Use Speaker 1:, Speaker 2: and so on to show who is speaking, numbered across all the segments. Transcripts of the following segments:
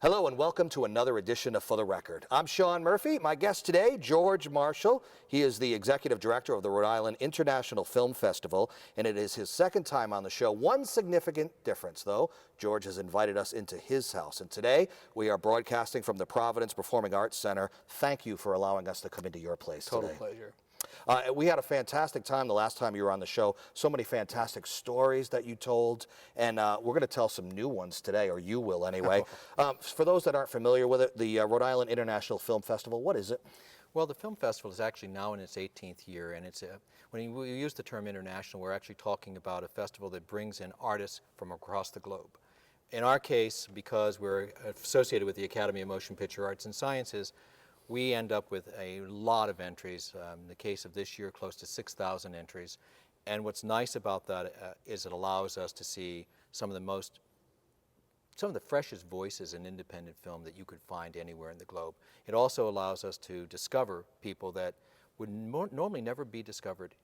Speaker 1: Hello and welcome to another edition of For the Record. I'm Sean Murphy. My guest today, George Marshall. He is the executive director of the Rhode Island International Film Festival, and it is his second time on the show. One significant difference, though, George has invited us into his house, and today we are broadcasting from the Providence Performing Arts Center. Thank you for allowing us to come into your place today.
Speaker 2: Total pleasure.
Speaker 1: We had a fantastic time the last time you were on the show. So many fantastic stories that you told, and we're going to tell some new ones today, or you will anyway. For those that aren't familiar with it, the Rhode Island International Film Festival, what is it?
Speaker 2: Well, the film festival is actually now in its 18th year, and when we use the term international, we're actually talking about a festival that brings in artists from across the globe. In our case, because we're associated with the Academy of Motion Picture Arts and Sciences, we end up with a lot of entries. In the case of this year, close to 6,000 entries. And what's nice about that is it allows us to see some of the freshest voices in independent film that you could find anywhere in the globe. It also allows us to discover people that would normally never be discovered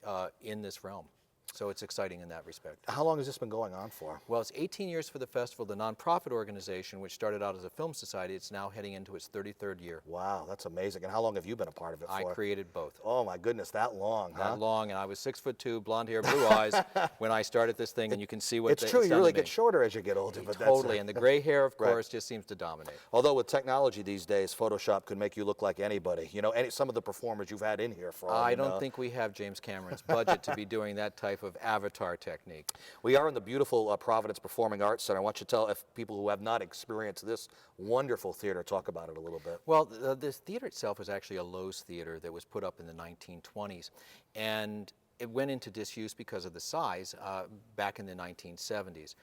Speaker 2: in this realm. So it's exciting in that respect.
Speaker 1: How long has this been going on for?
Speaker 2: Well, it's 18 years for the festival. The nonprofit organization, which started out as a film society, it's now heading into its 33rd year.
Speaker 1: Wow, that's amazing. And how long have you been a part of it for?
Speaker 2: I created both.
Speaker 1: Oh my goodness, that long, huh?
Speaker 2: That long, and I was 6'2", blonde hair, blue eyes when I started this thing, and you can see what
Speaker 1: it's true. You really get shorter as you get older. But
Speaker 2: totally, and the gray hair, of course, just seems to dominate.
Speaker 1: Although with technology these days, Photoshop could make you look like anybody. You know, some of the performers you've had in here for.
Speaker 2: I don't think we have James Cameron's budget to be doing that type of avatar technique.
Speaker 1: We are in the beautiful Providence Performing Arts Center. I want you to tell if people who have not experienced this wonderful theater, talk about it a little bit.
Speaker 2: Well, this theater itself is actually a Lowe's theater that was put up in the 1920s, and it went into disuse because of the size back in the 1970s.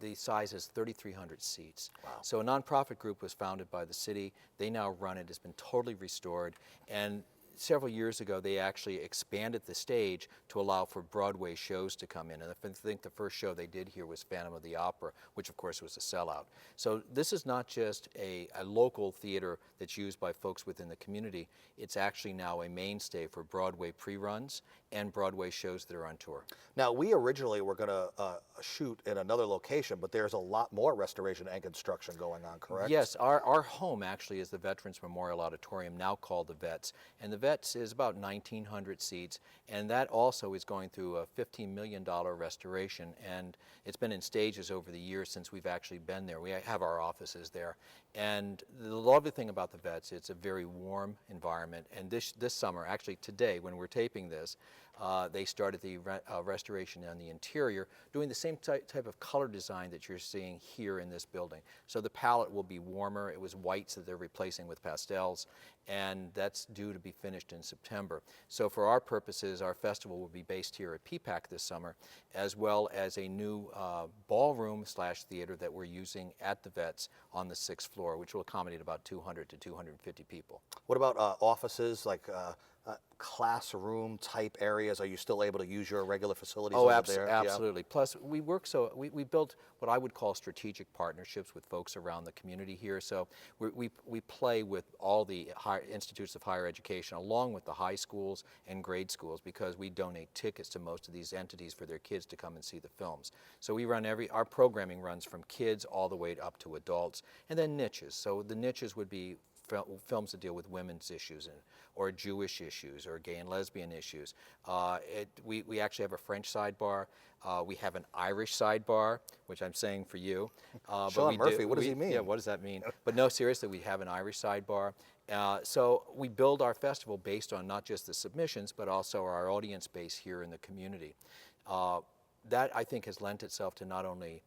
Speaker 2: The size is 3,300 seats.
Speaker 1: Wow.
Speaker 2: So a nonprofit group was founded by the city. They now run it. It's been totally restored, and several years ago, they actually expanded the stage to allow for Broadway shows to come in. And I think the first show they did here was Phantom of the Opera, which of course was a sellout. So this is not just a local theater that's used by folks within the community. It's actually now a mainstay for Broadway pre-runs and Broadway shows that are on tour.
Speaker 1: Now, we originally were going to shoot in another location, but there's a lot more restoration and construction going on, correct?
Speaker 2: Yes, our home actually is the Veterans Memorial Auditorium, now called the Vets. And the Vets is about 1,900 seats, and that also is going through a $15 million restoration, and it's been in stages over the years since we've actually been there. We have our offices there, and the lovely thing about the Vets, it's a very warm environment, and this summer, actually today when we're taping this, they started the restoration on the interior, doing the same type of color design that you're seeing here in this building. So the palette will be warmer. It was whites that they're replacing with pastels, and that's due to be finished in September. So for our purposes, our festival will be based here at PPAC this summer, as well as a new ballroom/theater that we're using at the Vets on the 6th floor, which will accommodate about 200 to 250 people.
Speaker 1: What about offices, like classroom type areas? Are you still able to use your regular facilities over there?
Speaker 2: Absolutely. Yeah. Plus, we built what I would call strategic partnerships with folks around the community here. So we play with all the institutes of higher education, along with the high schools and grade schools, because we donate tickets to most of these entities for their kids to come and see the films. So we run our programming runs from kids all the way up to adults, and then niches. So the niches would be films that deal with women's issues or Jewish issues or gay and lesbian issues. We actually have a French sidebar. We have an Irish sidebar, which I'm saying for you.
Speaker 1: Sean Murphy, what does he mean?
Speaker 2: Yeah, what does that mean? But no, seriously, we have an Irish sidebar. So we build our festival based on not just the submissions, but also our audience base here in the community. That, I think, has lent itself to not only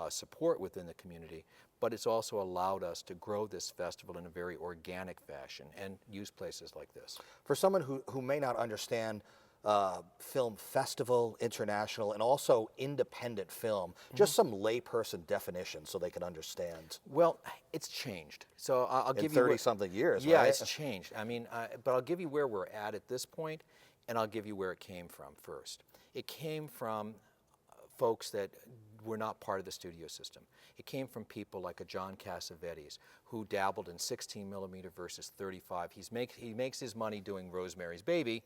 Speaker 2: support within the community, but it's also allowed us to grow this festival in a very organic fashion and use places like this.
Speaker 1: For someone who may not understand film festival, international, and also independent film, just some layperson definition so they can understand.
Speaker 2: Well, it's changed. So I'll give you
Speaker 1: 30-something years,
Speaker 2: yeah,
Speaker 1: right?
Speaker 2: it's changed. I mean, but I'll give you where we're at this point, and I'll give you where it came from first. It came from folks that were not part of the studio system. It came from people like a John Cassavetes, who dabbled in 16 millimeter versus 35. He makes his money doing Rosemary's Baby,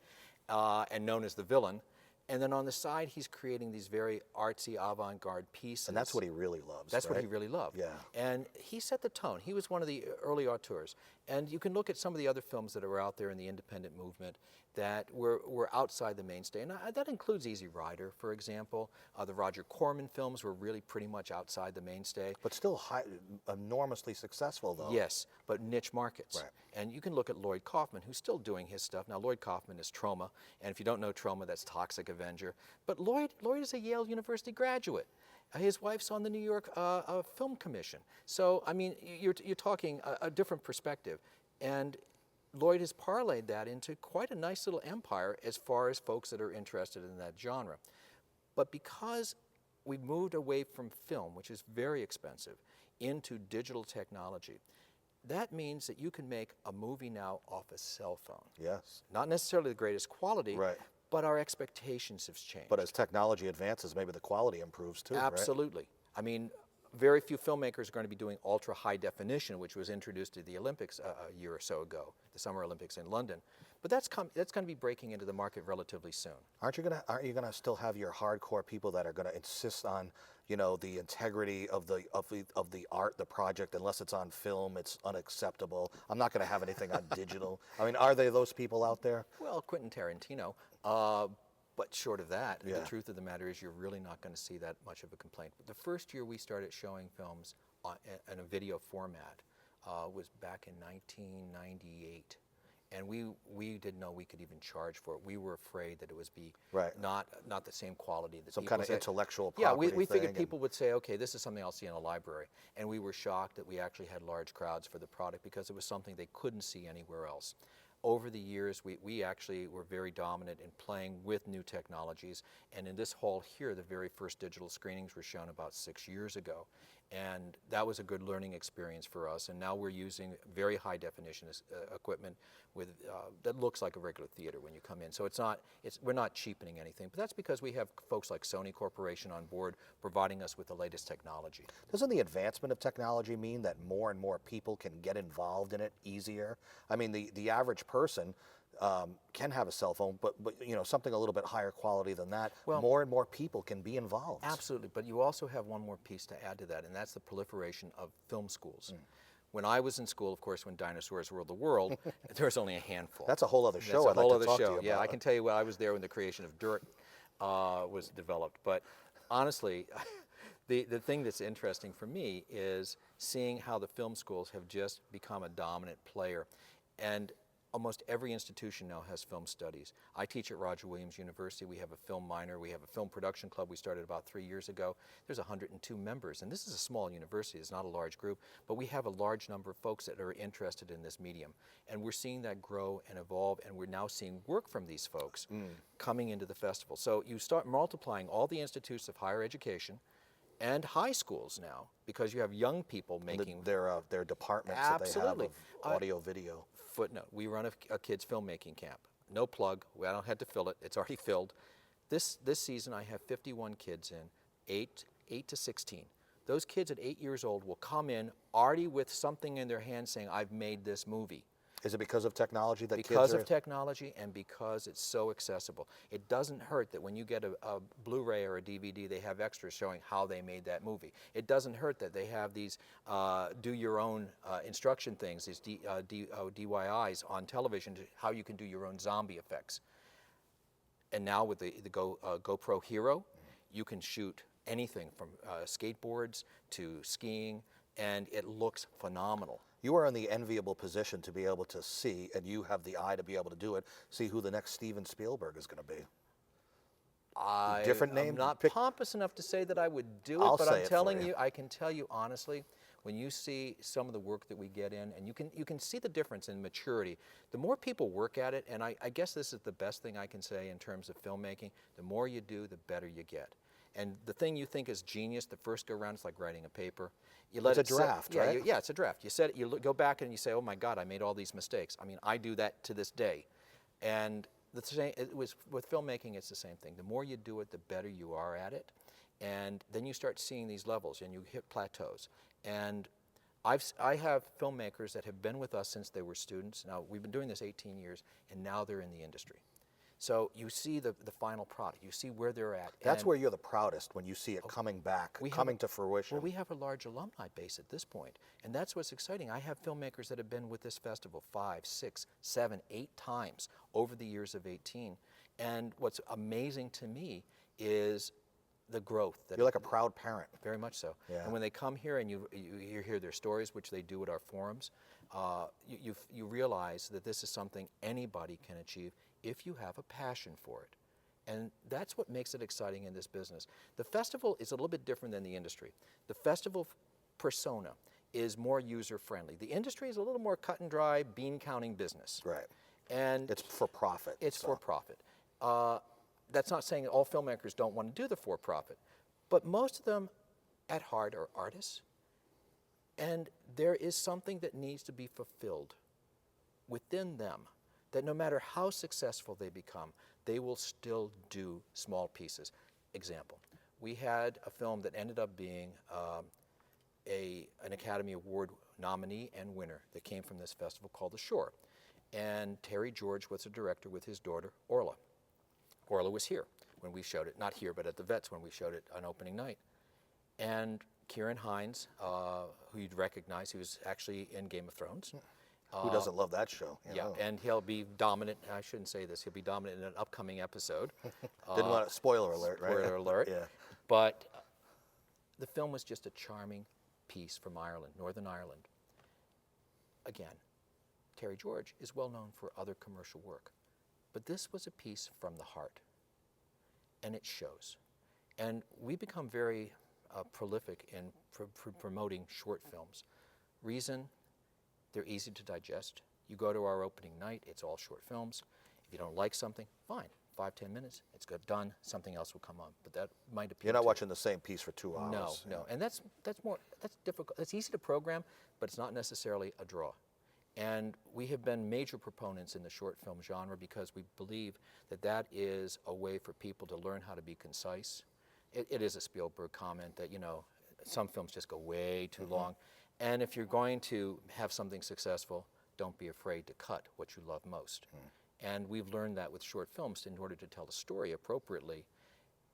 Speaker 2: and known as the villain. And then on the side, he's creating these very artsy, avant-garde pieces.
Speaker 1: And that's what he really loves,
Speaker 2: That's
Speaker 1: right?
Speaker 2: what he really loved.
Speaker 1: Yeah.
Speaker 2: And he set the tone. He was one of the early auteurs. And you can look at some of the other films that are out there in the independent movement that were outside the mainstay. And that includes Easy Rider, for example. The Roger Corman films were really pretty much outside the mainstay.
Speaker 1: But still enormously successful, though.
Speaker 2: Yes, but niche markets.
Speaker 1: Right.
Speaker 2: And you can look at Lloyd Kaufman, who's still doing his stuff. Now, Lloyd Kaufman is Troma, and if you don't know Troma, that's Toxic Avenger. But Lloyd is a Yale University graduate. His wife's on the New York Film Commission. So, I mean, you're talking a different perspective. And Lloyd has parlayed that into quite a nice little empire as far as folks that are interested in that genre. But because we've moved away from film, which is very expensive, into digital technology, that means that you can make a movie now off a cell phone.
Speaker 1: Yes.
Speaker 2: Not necessarily the greatest quality,
Speaker 1: Right.
Speaker 2: but our expectations have changed.
Speaker 1: But as technology advances, maybe the quality improves too, right?
Speaker 2: Absolutely. I mean, very few filmmakers are going to be doing ultra high definition, which was introduced to the Olympics a year or so ago, the Summer Olympics in London. But that's going to be breaking into the market relatively soon.
Speaker 1: Aren't you gonna still have your hardcore people that are gonna insist on, you know, the integrity of the art, the project? Unless it's on film, it's unacceptable. I'm not gonna have anything on digital. I mean, are there those people out there?
Speaker 2: Well, Quentin Tarantino. But short of that,
Speaker 1: Yeah.
Speaker 2: the truth of the matter is you're really not going to see that much of a complaint. The first year we started showing films in a video format was back in 1998. And we didn't know we could even charge for it. We were afraid that it was
Speaker 1: Right.
Speaker 2: not the same quality that
Speaker 1: Some
Speaker 2: people
Speaker 1: kind of
Speaker 2: say.
Speaker 1: intellectual
Speaker 2: Yeah,
Speaker 1: property
Speaker 2: we figured
Speaker 1: thing
Speaker 2: people would say, okay, this is something I'll see in a library. And we were shocked that we actually had large crowds for the product because it was something they couldn't see anywhere else. Over the years, we actually were very dominant in playing with new technologies. And in this hall here, the very first digital screenings were shown about 6 years ago. And that was a good learning experience for us. And now we're using very high definition equipment with that looks like a regular theater when you come in. So we're not cheapening anything. But that's because we have folks like Sony Corporation on board providing us with the latest technology.
Speaker 1: Doesn't the advancement of technology mean that more and more people can get involved in it easier? I mean, the average person can have a cell phone, but you know, something a little bit higher quality than that.
Speaker 2: Well,
Speaker 1: more and more people can be involved.
Speaker 2: Absolutely, but you also have one more piece to add to that, and that's the proliferation of film schools. When I was in school, of course, when dinosaurs ruled the world, there was only a handful.
Speaker 1: That's a whole other show.
Speaker 2: That's a whole
Speaker 1: I'd like
Speaker 2: other
Speaker 1: to talk
Speaker 2: show.
Speaker 1: to you about.
Speaker 2: Yeah, I can tell you, I was there when the creation of dirt was developed. But honestly, the thing that's interesting for me is seeing how the film schools have just become a dominant player. And almost every institution now has film studies. I teach at Roger Williams University. We have a film minor. We have a film production club we started about 3 years ago. There's 102 members, and this is a small university. It's not a large group, but we have a large number of folks that are interested in this medium. And we're seeing that grow and evolve, and we're now seeing work from these folks coming into the festival. So you start multiplying all the institutes of higher education and high schools now, because you have young people making
Speaker 1: their departments
Speaker 2: Absolutely.
Speaker 1: that they have of audio, video.
Speaker 2: Footnote, we run a kids filmmaking camp. No plug, I don't have to fill it, it's already filled. This season I have 51 kids in, 8 to 16. Those kids at 8 years old will come in already with something in their hand saying, I've made this movie.
Speaker 1: Is it because of technology that
Speaker 2: Because of technology and because it's so accessible. It doesn't hurt that when you get a Blu-ray or a DVD, they have extras showing how they made that movie. It doesn't hurt that they have these do-your-own instruction things, these DIYs on television, how you can do your own zombie effects. And now with the GoPro Hero, you can shoot anything from skateboards to skiing, and it looks phenomenal.
Speaker 1: You are in the enviable position to be able to see, and you have the eye to be able to do it, see who the next Steven Spielberg is going to be. Different name?
Speaker 2: I'm not pompous enough to say that I would do it,
Speaker 1: I'll
Speaker 2: but
Speaker 1: say
Speaker 2: I'm
Speaker 1: it for
Speaker 2: telling
Speaker 1: you.
Speaker 2: you, I can tell you honestly, when you see some of the work that we get in, and you can see the difference in maturity. The more people work at it, and I guess this is the best thing I can say in terms of filmmaking, the more you do, the better you get. And the thing you think is genius, the first go around, it's like writing a paper. You let
Speaker 1: It's a draft, right?
Speaker 2: Yeah, it's a draft. You set it, go back and you say, oh my God, I made all these mistakes. I mean, I do that to this day. And it was with filmmaking, it's the same thing. The more you do it, the better you are at it. And then you start seeing these levels and you hit plateaus. And I have filmmakers that have been with us since they were students. Now, we've been doing this 18 years, and now they're in the industry. So you see the final product. You see where they're at.
Speaker 1: That's where you're the proudest, when you see it coming back, coming to fruition.
Speaker 2: Well, we have a large alumni base at this point, and that's what's exciting. I have filmmakers that have been with this festival 5, 6, 7, 8 times over the years of 18. And what's amazing to me is the growth.
Speaker 1: You're like a proud parent.
Speaker 2: Very much so.
Speaker 1: Yeah.
Speaker 2: And when they come here and you hear their stories, which they do at our forums, you realize that this is something anybody can achieve if you have a passion for it. And that's what makes it exciting in this business. The festival is a little bit different than the industry. The festival persona is more user-friendly. The industry is a little more cut and dry, bean-counting business.
Speaker 1: Right.
Speaker 2: And
Speaker 1: it's for profit.
Speaker 2: It's for profit. That's not saying all filmmakers don't want to do the for-profit, but most of them at heart are artists, and there is something that needs to be fulfilled within them, that no matter how successful they become, they will still do small pieces. Example, we had a film that ended up being an Academy Award nominee and winner that came from this festival called The Shore. And Terry George was the director with his daughter, Orla. Orla was here when we showed it, not here, but at the Vets when we showed it on opening night. And Kieran Hines, who you'd recognize, he was actually in Game of Thrones.
Speaker 1: Who doesn't love that show?
Speaker 2: Yeah, and he'll be dominant. I shouldn't say this. He'll be dominant in an upcoming episode.
Speaker 1: Didn't want to, spoiler alert, right?
Speaker 2: Spoiler alert.
Speaker 1: Yeah.
Speaker 2: But the film was just a charming piece from Ireland, Northern Ireland. Again, Terry George is well known for other commercial work. But this was a piece from the heart, and it shows. And we become very prolific in promoting short films. Reason, they're easy to digest. You go to our opening night, it's all short films. If you don't like something, fine, 5, 10 minutes, it's good, done, something else will come on. But that might appeal.
Speaker 1: You're not
Speaker 2: to
Speaker 1: watching the same piece for 2 hours.
Speaker 2: No, and that's difficult. It's easy to program, but it's not necessarily a draw. And we have been major proponents in the short film genre because we believe that that is a way for people to learn how to be concise. It is a Spielberg comment that, you know, some films just go way too long. And if you're going to have something successful, don't be afraid to cut what you love most. And we've learned that with short films. In order to tell the story appropriately,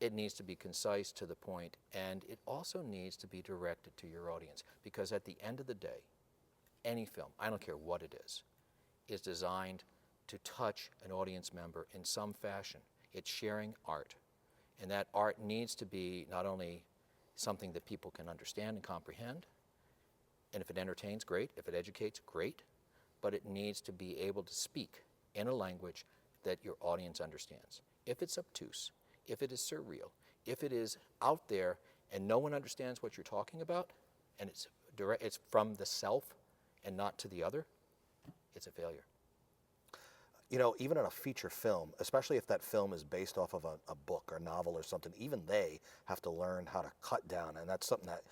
Speaker 2: it needs to be concise, to the point, and it also needs to be directed to your audience. Because at the end of the day, any film, I don't care what it is designed to touch an audience member in some fashion. It's sharing art. And that art needs to be not only something that people can understand and comprehend, and if it entertains, great. If it educates, great. But it needs to be able to speak in a language that your audience understands. If it's obtuse, if it is surreal, if it is out there and no one understands what you're talking about, and it's from the self and not to the other, it's a failure.
Speaker 1: You know, even in a feature film, especially if that film is based off of a book or novel or something, even they have to learn how to cut down. And that's something that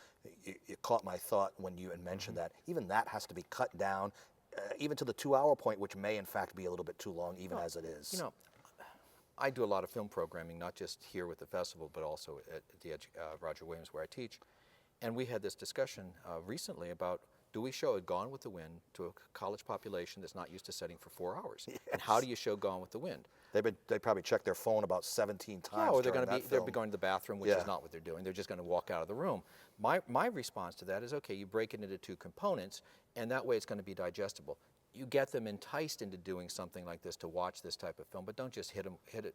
Speaker 1: you caught my thought when you had mentioned that. Even that has to be cut down, even to the 2-hour point, which may in fact be a little bit too long, even as it is.
Speaker 2: You know, I do a lot of film programming, not just here with the festival, but also at the Roger Williams, where I teach. And we had this discussion recently about, do we show Gone with the Wind to a college population that's not used to sitting for 4 hours? Yes. And how do you show Gone with the Wind?
Speaker 1: They probably check their phone about 17 times.
Speaker 2: Yeah, or they'll be going to the bathroom, which is not what they're doing. They're just going to walk out of the room. My response to that is, okay, you break it into 2 components, and that way it's going to be digestible. You get them enticed into doing something like this to watch this type of film, but don't just hit it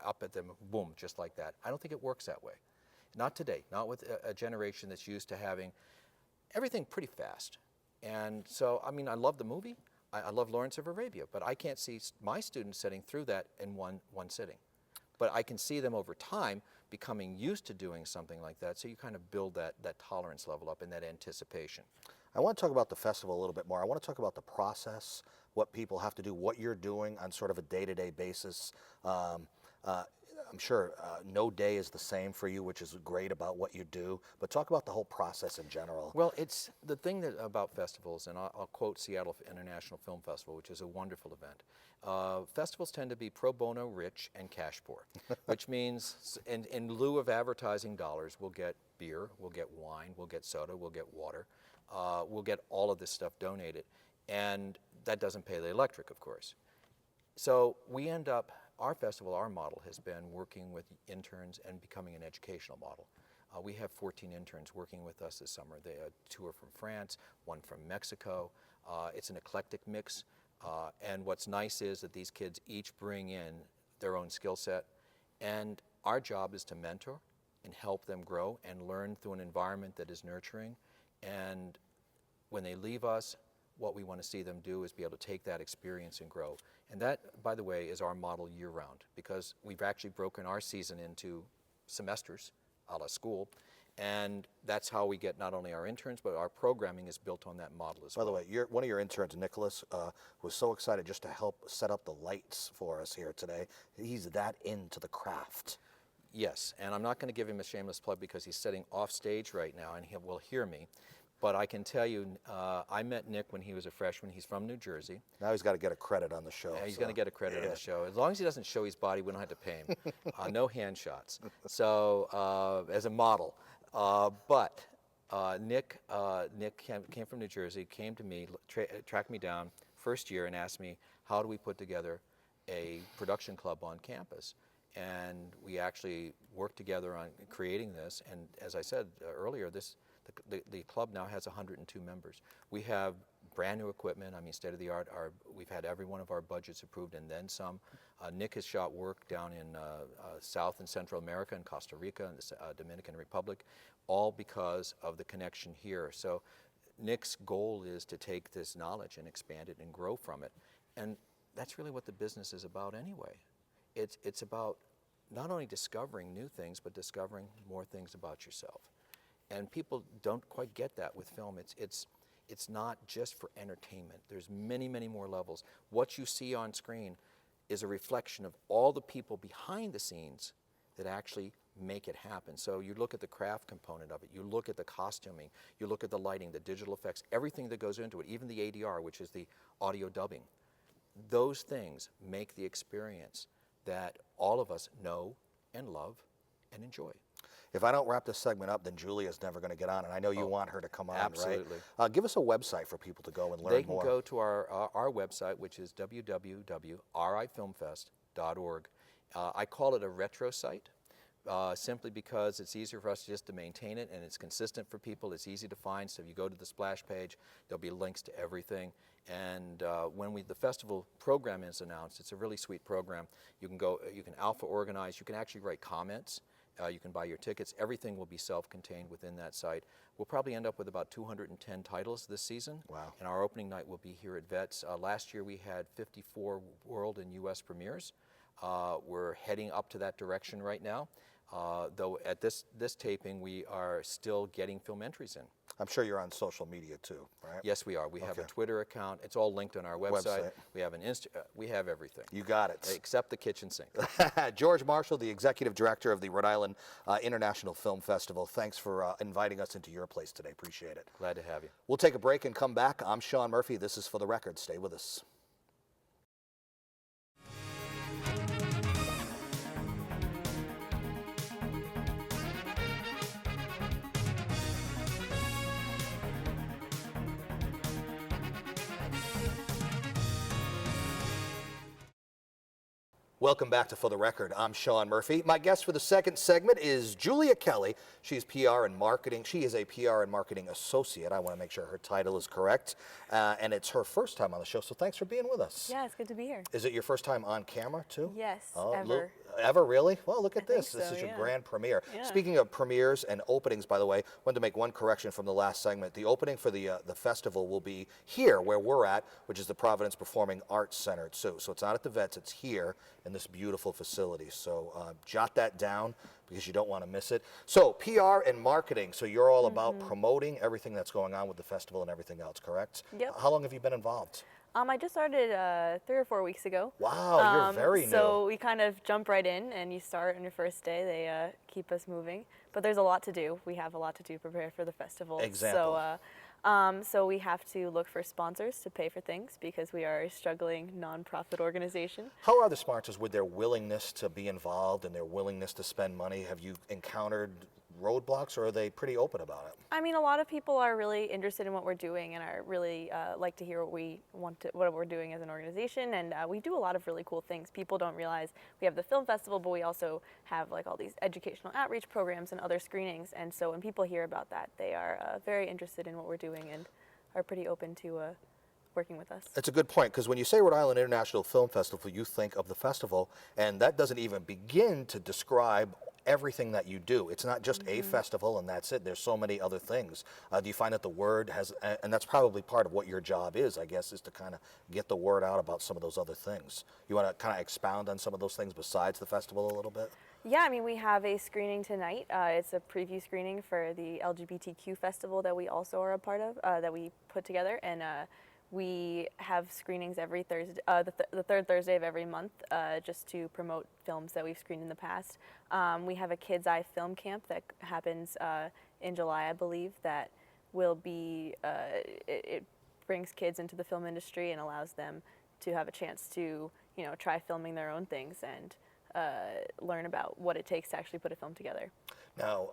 Speaker 2: up at them, boom, just like that. I don't think it works that way. Not today, not with a generation that's used to having everything pretty fast. And so, I mean, I love the movie. I love Lawrence of Arabia, but I can't see my students sitting through that in one sitting. But I can see them over time becoming used to doing something like that, so you kind of build that tolerance level up and that anticipation.
Speaker 1: I want to talk about the festival a little bit more. I want to talk about the process, what people have to do, what you're doing on sort of a day-to-day basis. I'm sure no day is the same for you, which is great about what you do. But talk about the whole process in general.
Speaker 2: Well, it's the thing that about festivals, and I'll quote Seattle International Film Festival, which is a wonderful event. Festivals tend to be pro bono rich and cash poor, which means in lieu of advertising dollars, we'll get beer, we'll get wine, we'll get soda, we'll get water, we'll get all of this stuff donated. And that doesn't pay the electric, of course. So we end up, our festival, our model has been working with interns and becoming an educational model. We have 14 interns working with us this summer. They two are from France, one from Mexico. It's an eclectic mix. And what's nice is that these kids each bring in their own skill set. And our job is to mentor and help them grow and learn through an environment that is nurturing. And when they leave us, what we want to see them do is be able to take that experience and grow. And that, by the way, is our model year-round, because we've actually broken our season into semesters, a la school, and that's how we get not only our interns, but our programming is built on that model as well.
Speaker 1: By the way, one of your interns, Nicholas, was so excited just to help set up the lights for us here today. He's that into the craft.
Speaker 2: Yes, and I'm not going to give him a shameless plug because he's sitting off stage right now and he will hear me. But I can tell you, I met Nick when he was a freshman. He's from New Jersey.
Speaker 1: Now he's got to get a credit on the show.
Speaker 2: Yeah, he's going to get a credit on the show. As long as he doesn't show his body, we don't have to pay him. No hand shots. So as a model. But Nick came from New Jersey, came to me, tracked me down first year and asked me, how do we put together a production club on campus? And we actually worked together on creating this. And as I said earlier, the club now has 102 members. We have brand new equipment, I mean state of the art. We've had every one of our budgets approved and then some. Nick has shot work down in South and Central America, in Costa Rica, and the Dominican Republic, all because of the connection here. So Nick's goal is to take this knowledge and expand it and grow from it. And that's really what the business is about anyway. It's about not only discovering new things, but discovering more things about yourself. And people don't quite get that with film. It's not just for entertainment. There's many, many more levels. What you see on screen is a reflection of all the people behind the scenes that actually make it happen. So you look at the craft component of it, you look at the costuming, you look at the lighting, the digital effects, everything that goes into it, even the ADR, which is the audio dubbing. Those things make the experience that all of us know and love and enjoy.
Speaker 1: If I don't wrap this segment up, then Julia's never going to get on, and I know you want her to come on,
Speaker 2: absolutely.
Speaker 1: Right? Give us a website for people to go and learn more.
Speaker 2: They can go to our website, which is www.rifilmfest.org. I call it a retro site, simply because it's easier for us just to maintain it, and it's consistent for people. It's easy to find, so if you go to the splash page, there'll be links to everything. And when the festival program is announced, it's a really sweet program. You can go, you can alpha organize, you can actually write comments. You can buy your tickets. Everything will be self-contained within that site. We'll probably end up with about 210 titles this season.
Speaker 1: Wow. And
Speaker 2: our opening night will be here at Vets. Last year we had 54 world and U.S. premieres. We're heading up to that direction right now. Though at this taping, we are still getting film entries in.
Speaker 1: I'm sure you're on social media too, right?
Speaker 2: Yes, we are. We have a Twitter account. It's all linked on our website. We have an we have everything.
Speaker 1: You got it.
Speaker 2: Except the kitchen sink.
Speaker 1: George Marshall, the executive director of the Rhode Island International Film Festival. Thanks for inviting us into your place today. Appreciate it.
Speaker 2: Glad to have you.
Speaker 1: We'll take a break and come back. I'm Sean Murphy. This is For the Record. Stay with us. Welcome back to For the Record. I'm Sean Murphy. My guest for the second segment is Julia Kelly. She's PR and marketing. She is a PR and marketing associate. I want to make sure her title is correct. And it's her first time on the show, so thanks for being with us.
Speaker 3: Yeah, it's good to be here.
Speaker 1: Is it your first time on camera, too?
Speaker 3: Yes, ever.
Speaker 1: Ever, really? Well, look at this.
Speaker 3: So,
Speaker 1: This is your grand premiere.
Speaker 3: Yeah.
Speaker 1: Speaking of premieres and openings, by the way, I wanted to make one correction from the last segment. The opening for the festival will be here, where we're at, which is the Providence Performing Arts Center, too. So it's not at the Vets, it's here in this beautiful facility. So jot that down because you don't want to miss it. So PR and marketing. So you're all about promoting everything that's going on with the festival and everything else, correct?
Speaker 3: Yep.
Speaker 1: How long have you been involved?
Speaker 3: I just started 3 or 4 weeks ago.
Speaker 1: Wow, you're very new.
Speaker 3: So we kind of jump right in, and you start on your first day. They keep us moving, but there's a lot to do. We have a lot to do to prepare for the festival.
Speaker 1: Example.
Speaker 3: So we have to look for sponsors to pay for things because we are a struggling nonprofit organization.
Speaker 1: How are the sponsors with their willingness to be involved and their willingness to spend money? Have you encountered roadblocks, or are they pretty open about it?
Speaker 3: I mean, a lot of people are really interested in what we're doing and are really like to hear what we're doing as an organization. And we do a lot of really cool things. People don't realize we have the film festival, but we also have like all these educational outreach programs and other screenings. And so when people hear about that, they are very interested in what we're doing and are pretty open to working with us.
Speaker 1: It's a good point, because when you say Rhode Island International Film Festival, you think of the festival, and that doesn't even begin to describe everything that you do. It's not just a festival and that's it. There's so many other things. Do you find that the word has, and that's probably part of what your job is, I guess, is to kind of get the word out about some of those other things. You want to kind of expound on some of those things besides the festival a little bit?
Speaker 3: Yeah, I mean, we have a screening tonight. It's a preview screening for the LGBTQ festival that we also are a part of, that we put together. And we have screenings every Thursday, the third Thursday of every month, just to promote films that we've screened in the past. We have a Kids Eye Film Camp that happens in July, I believe, that will be, it brings kids into the film industry and allows them to have a chance to, you know, try filming their own things and learn about what it takes to actually put a film together.
Speaker 1: Now,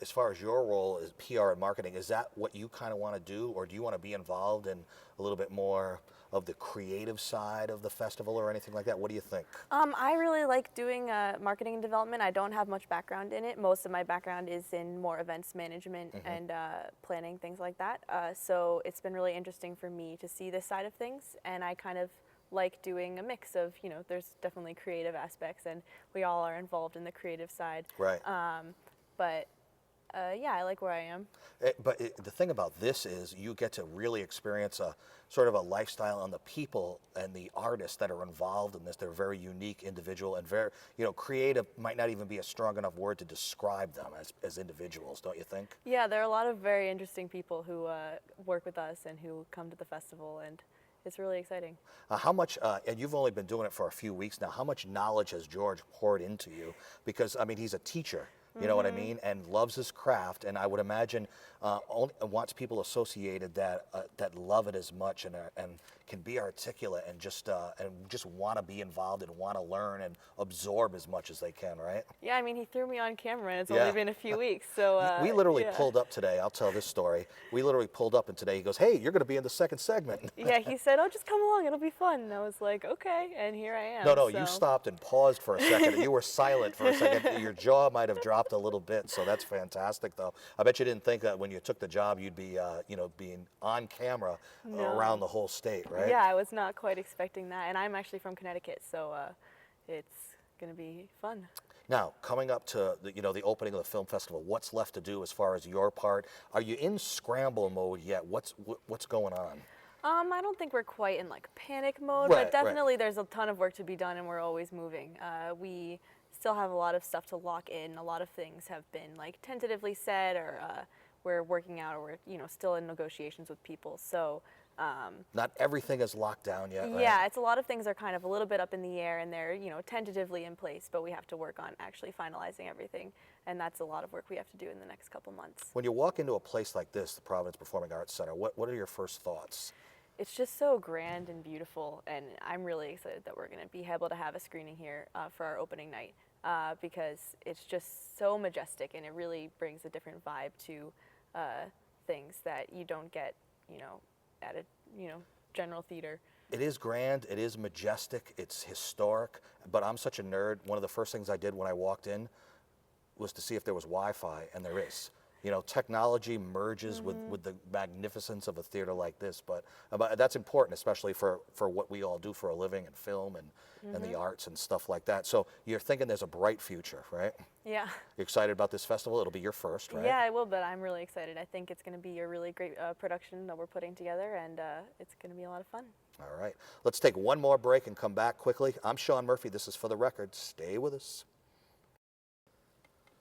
Speaker 1: as far as your role as PR and marketing, is that what you kind of want to do, or do you want to be involved in a little bit more of the creative side of the festival or anything like that? What do you think?
Speaker 3: I really like doing marketing and development. I don't have much background in it. Most of my background is in more events management and planning, things like that. So it's been really interesting for me to see this side of things, and I kind of like doing a mix of, you know, there's definitely creative aspects, and we all are involved in the creative side.
Speaker 1: Right.
Speaker 3: But yeah, I like where I am.
Speaker 1: The thing about this is you get to really experience a sort of a lifestyle on the people and the artists that are involved in this. They're very unique, individual, and very, you know, creative might not even be a strong enough word to describe them as individuals, don't you think?
Speaker 3: Yeah, there are a lot of very interesting people who work with us and who come to the festival, and it's really exciting.
Speaker 1: How much, and you've only been doing it for a few weeks now, how much knowledge has George poured into you? Because, I mean, he's a teacher. You know what I mean? And loves his craft, and I would imagine wants people associated that love it as much and can be articulate and just want to be involved and want to learn and absorb as much as they can, right?
Speaker 3: Yeah, I mean, he threw me on camera, and it's only been a few weeks, so
Speaker 1: we literally
Speaker 3: yeah.
Speaker 1: pulled up today. I'll tell this story. We literally pulled up, and today he goes, "Hey, you're going to be in the second segment."
Speaker 3: Yeah, he said, "Oh, just come along, it'll be fun." And I was like, "Okay," and here I am.
Speaker 1: No,
Speaker 3: so.
Speaker 1: you stopped and paused for a second. You were silent for a second. Your jaw might have dropped a little bit, so that's fantastic, though. I bet you didn't think that when you took the job, you'd be, you know, being on camera around the whole state, right?
Speaker 3: Yeah, I was not quite expecting that, and I'm actually from Connecticut, so it's going to be fun.
Speaker 1: Now, coming up to the opening of the film festival, what's left to do as far as your part? Are you in scramble mode yet? What's going on?
Speaker 3: I don't think we're quite in like panic mode,
Speaker 1: Right,
Speaker 3: but definitely there's a ton of work to be done, and we're always moving. We still have a lot of stuff to lock in. A lot of things have been like tentatively said, or we're working out, or we're still in negotiations with people. So.
Speaker 1: Not everything is locked down yet, right?
Speaker 3: Yeah, it's a lot of things are kind of a little bit up in the air, and they're tentatively in place, but we have to work on actually finalizing everything, and that's a lot of work we have to do in the next couple months.
Speaker 1: When you walk into a place like this, the Providence Performing Arts Center, what are your first thoughts?
Speaker 3: It's just so grand and beautiful, and I'm really excited that we're going to be able to have a screening here for our opening night because it's just so majestic, and it really brings a different vibe to things that you don't get, at a general theater.
Speaker 1: It is grand, it is majestic, it's historic, but I'm such a nerd. One of the first things I did when I walked in was to see if there was Wi-Fi, and there is. Technology merges with the magnificence of a theater like this, but that's important, especially for what we all do for a living in film and the arts and stuff like that. So you're thinking there's a bright future, right?
Speaker 3: Yeah.
Speaker 1: You're excited about this festival? It'll be your first, right?
Speaker 3: Yeah, I will, but I'm really excited. I think it's going to be a really great production that we're putting together, and it's going to be a lot of fun.
Speaker 1: All right. Let's take one more break and come back quickly. I'm Sean Murphy. This is For the Record. Stay with us.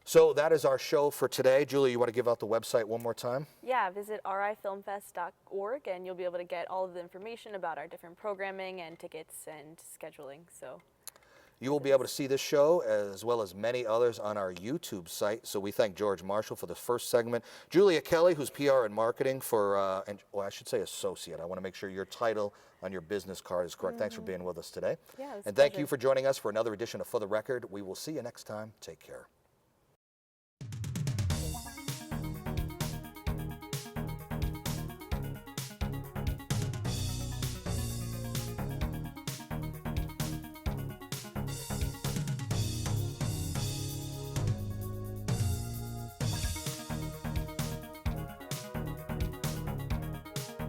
Speaker 1: So that is our show for today. Julie, you want to give out the website one more time?
Speaker 3: Yeah, visit rifilmfest.org and you'll be able to get all of the information about our different programming and tickets and scheduling. So
Speaker 1: You will be able to see this show as well as many others on our YouTube site. So we thank George Marshall for the first segment. Julia Kelly, who's PR and marketing for, well, I should say associate. I want to make sure your title on your business card is correct. Thanks for being with us today.
Speaker 3: Yeah, it was a
Speaker 1: And thank
Speaker 3: pleasure.
Speaker 1: you for joining us for another edition of For the Record. We will see you next time. Take care.